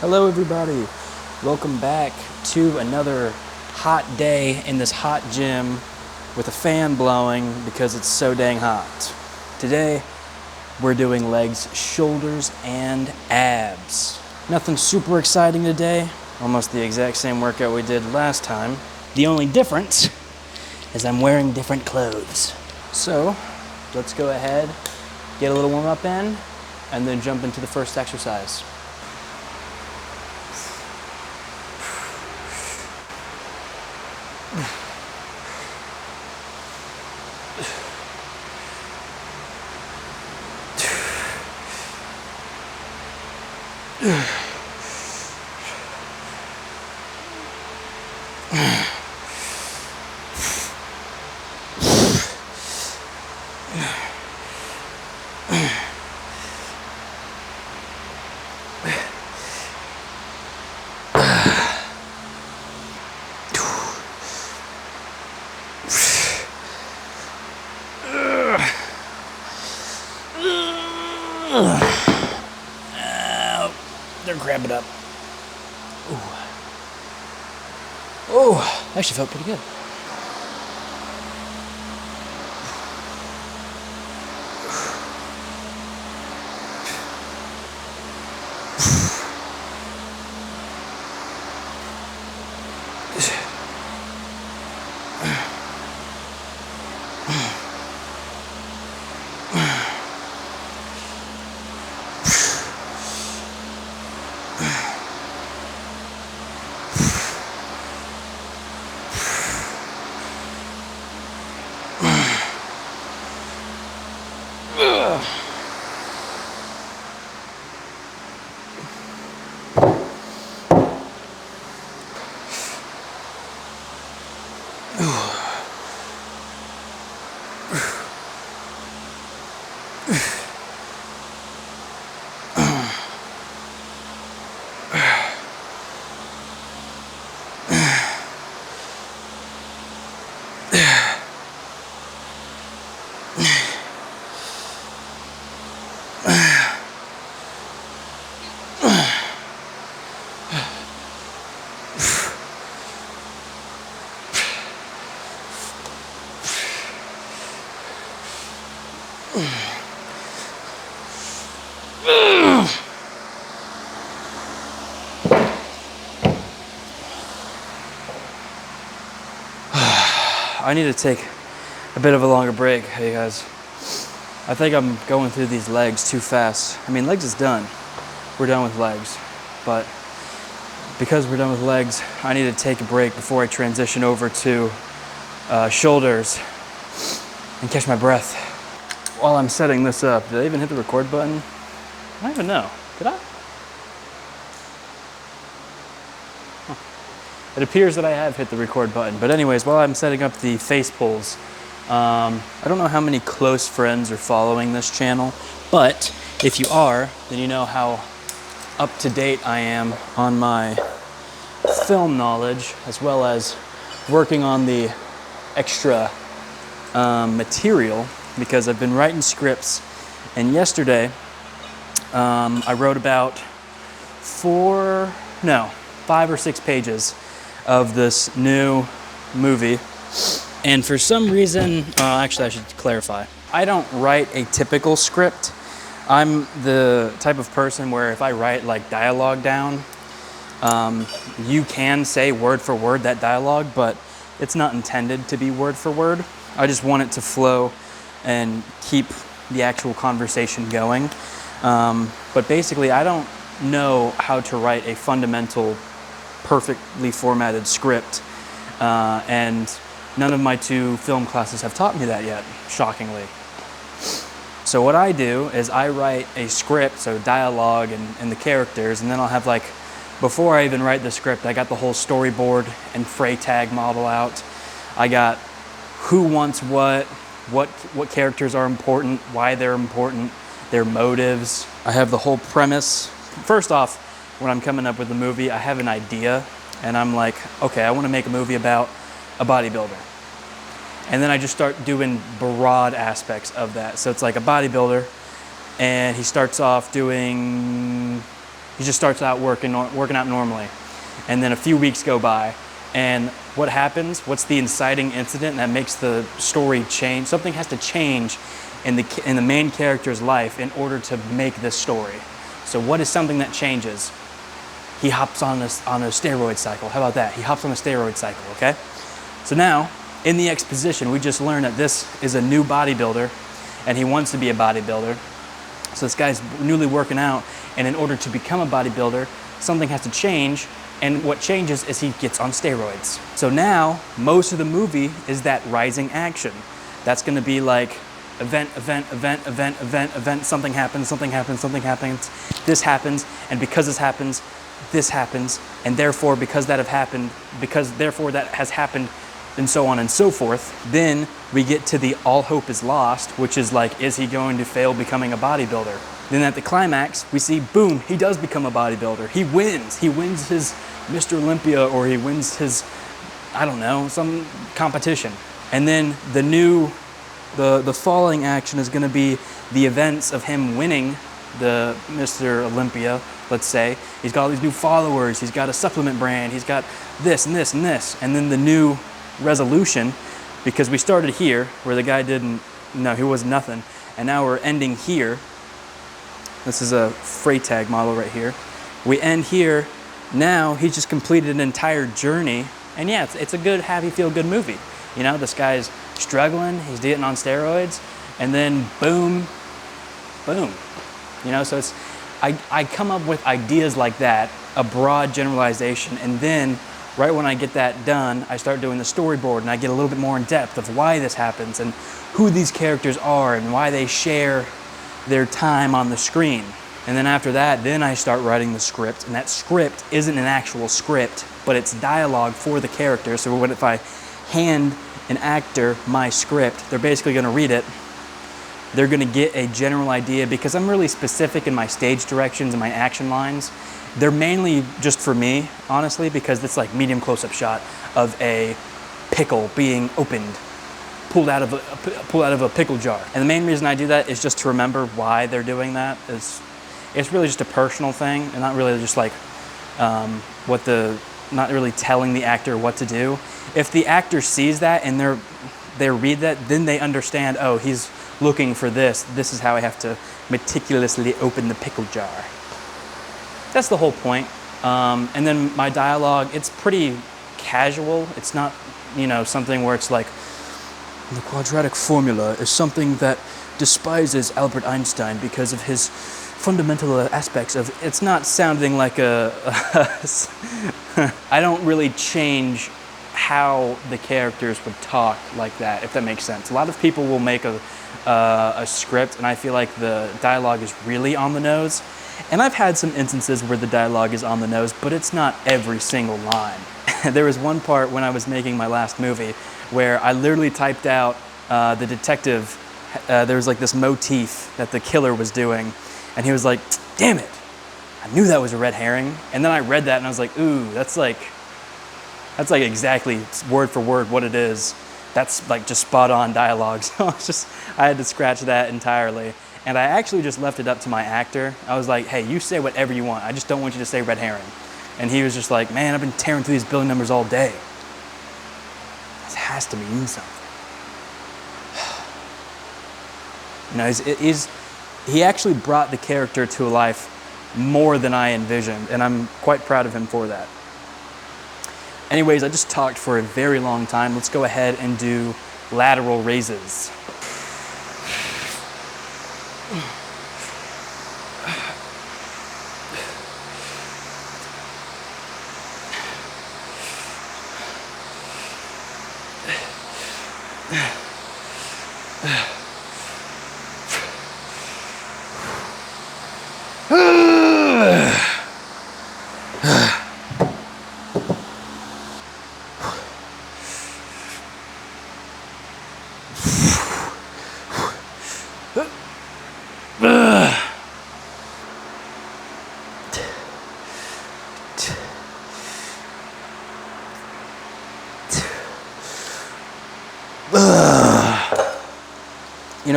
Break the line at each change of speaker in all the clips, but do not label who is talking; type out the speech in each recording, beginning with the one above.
Hello everybody, welcome back to another hot day in this hot gym with a fan blowing because it's so dang hot. Today we're doing legs, shoulders, and abs. Nothing super exciting today, almost the exact same workout we did last time. The only difference is I'm wearing different clothes. So let's go ahead, get a little warm up in, and then jump into the first exercise. They're grabbing up. Ooh. Oh, actually felt pretty good. I need to take a bit of a longer break, hey guys. I think I'm going through these legs too fast. I mean, legs is done. We're done with legs. But because we're done with legs, I need to take a break before I transition over to shoulders and catch my breath. While I'm setting this up, did I even hit the record button? I don't even know. Did I? It appears that I have hit the record button. But anyways, while I'm setting up the face pulls, I don't know how many close friends are following this channel, but if you are, then you know how up to date I am on my film knowledge, as well as working on the extra material, because I've been writing scripts. And yesterday, I wrote about 5 or 6 pages of this new movie. And for some reason, actually I should clarify, I don't write a typical script. I'm the type of person where if I write like dialogue down, you can say word for word that dialogue, but it's not intended to be word for word. I just want it to flow and keep the actual conversation going. But basically, I don't know how to write a fundamental, perfectly formatted script, and none of my 2 film classes have taught me that yet, shockingly. So what I do is I write a script, so dialogue and the characters, and then I'll have like, before I even write the script, I got the whole storyboard and Freytag model out. I got who wants what characters are important, why they're important, their motives. I have the whole premise. First off, when I'm coming up with a movie, I have an idea, and I'm like, okay, I want to make a movie about a bodybuilder. And then I just start doing broad aspects of that. So it's like a bodybuilder, and he starts off doing He just starts out working out normally. And then a few weeks go by, and what happens? What's the inciting incident that makes the story change? Something has to change in the main character's life in order to make this story. So what is something that changes? He hops on a steroid cycle. How about that? He hops on a steroid cycle, okay? So now, in the exposition, we just learned that this is a new bodybuilder, and he wants to be a bodybuilder. So this guy's newly working out, and in order to become a bodybuilder, something has to change, and what changes is he gets on steroids. So now, most of the movie is that rising action. That's gonna be like event, something happens, this happens, and because this happens, and therefore because that has happened, and so on and so forth. Then we get to the all hope is lost, which is like, is he going to fail becoming a bodybuilder? Then at the climax, we see, boom, he does become a bodybuilder. He wins his Mr. Olympia, or he wins his, I don't know, some competition. And then the following action is gonna be the events of him winning the Mr. Olympia, let's say. He's got all these new followers, he's got a supplement brand, he's got this and this and this. And then the new resolution, because we started here where the guy he was nothing, and now we're ending here. This is a Freytag model right here. We end here. Now he's just completed an entire journey, and yeah, it's a good, happy, feel good movie. You know, this guy's struggling, he's getting on steroids, and then boom. You know, so I come up with ideas like that, a broad generalization, and then right when I get that done, I start doing the storyboard, and I get a little bit more in depth of why this happens and who these characters are and why they share their time on the screen. And then after that, then I start writing the script, and that script isn't an actual script, but it's dialogue for the character. So if I hand an actor my script, they're basically gonna read it. They're gonna get a general idea, because I'm really specific in my stage directions and my action lines. They're mainly just for me, honestly, because it's like medium close-up shot of a pickle being opened, pulled out of a pickle jar. And the main reason I do that is just to remember why they're doing that. It's really just a personal thing, and not really just like not really telling the actor what to do. If the actor sees that and they read that, then they understand, oh, he's looking for this. This is how I have to meticulously open the pickle jar. That's the whole point. And then my dialogue, it's pretty casual. It's not, something where it's like, the quadratic formula is something that despises Albert Einstein because of his fundamental aspects of, it's not sounding like I don't really change how the characters would talk like that, if that makes sense. A lot of people will make a script, and I feel like the dialogue is really on the nose. And I've had some instances where the dialogue is on the nose, but it's not every single line. There was one part when I was making my last movie where I literally typed out the detective, there was like this motif that the killer was doing, and he was like, damn it, I knew that was a red herring. And then I read that and I was like, ooh, that's like exactly word for word what it is. That's like just spot on dialogue. So I had to scratch that entirely. And I actually just left it up to my actor. I was like, hey, you say whatever you want. I just don't want you to say red herring. And he was just like, man, I've been tearing through these billing numbers all day. This has to mean something. He actually brought the character to life more than I envisioned, and I'm quite proud of him for that. Anyways, I just talked for a very long time. Let's go ahead and do lateral raises.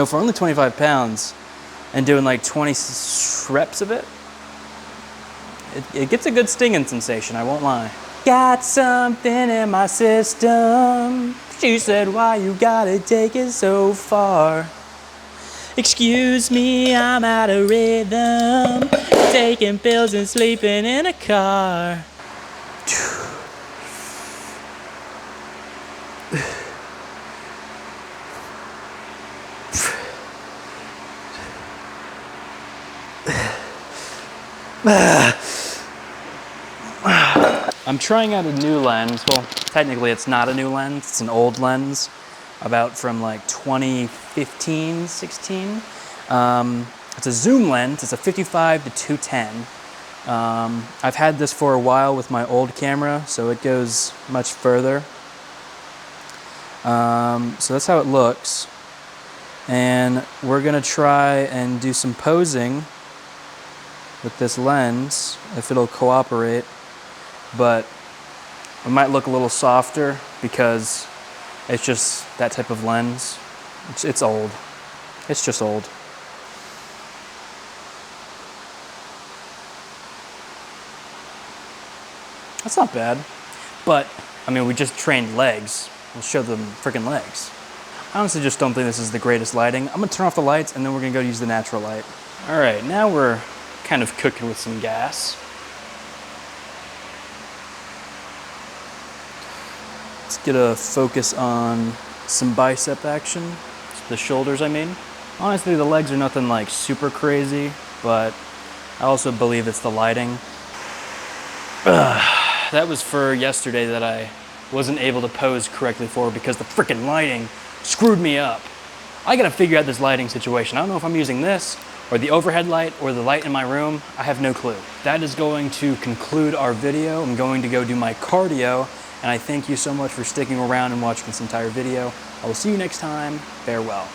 For only 25 pounds and doing like 20 reps of it, It gets a good stinging sensation, I won't lie. Got something in my system. She said, why you gotta take it so far? Excuse me, I'm out of rhythm. Taking pills and sleeping in a car. I'm trying out a new lens. Well, technically it's not a new lens, it's an old lens, about from like 2015, 16. It's a zoom lens, it's a 55 to 210. I've had this for a while with my old camera, so it goes much further. So that's how it looks. And we're gonna try and do some posing with this lens, if it'll cooperate. But it might look a little softer because it's just that type of lens. It's old. It's just old. That's not bad. But, I mean, we just trained legs. We'll show them freaking legs. I honestly just don't think this is the greatest lighting. I'm gonna turn off the lights and then we're gonna go use the natural light. All right, now we're kind of cooking with some gas. Let's get a focus on some bicep action. The shoulders, I mean. Honestly, the legs are nothing like super crazy, but I also believe it's the lighting. That was for yesterday that I wasn't able to pose correctly for because the freaking lighting screwed me up. I gotta figure out this lighting situation. I don't know if I'm using this or the overhead light or the light in my room. I have no clue. That is going to conclude our video. I'm going to go do my cardio, and I thank you so much for sticking around and watching this entire video. I will see you next time. Farewell.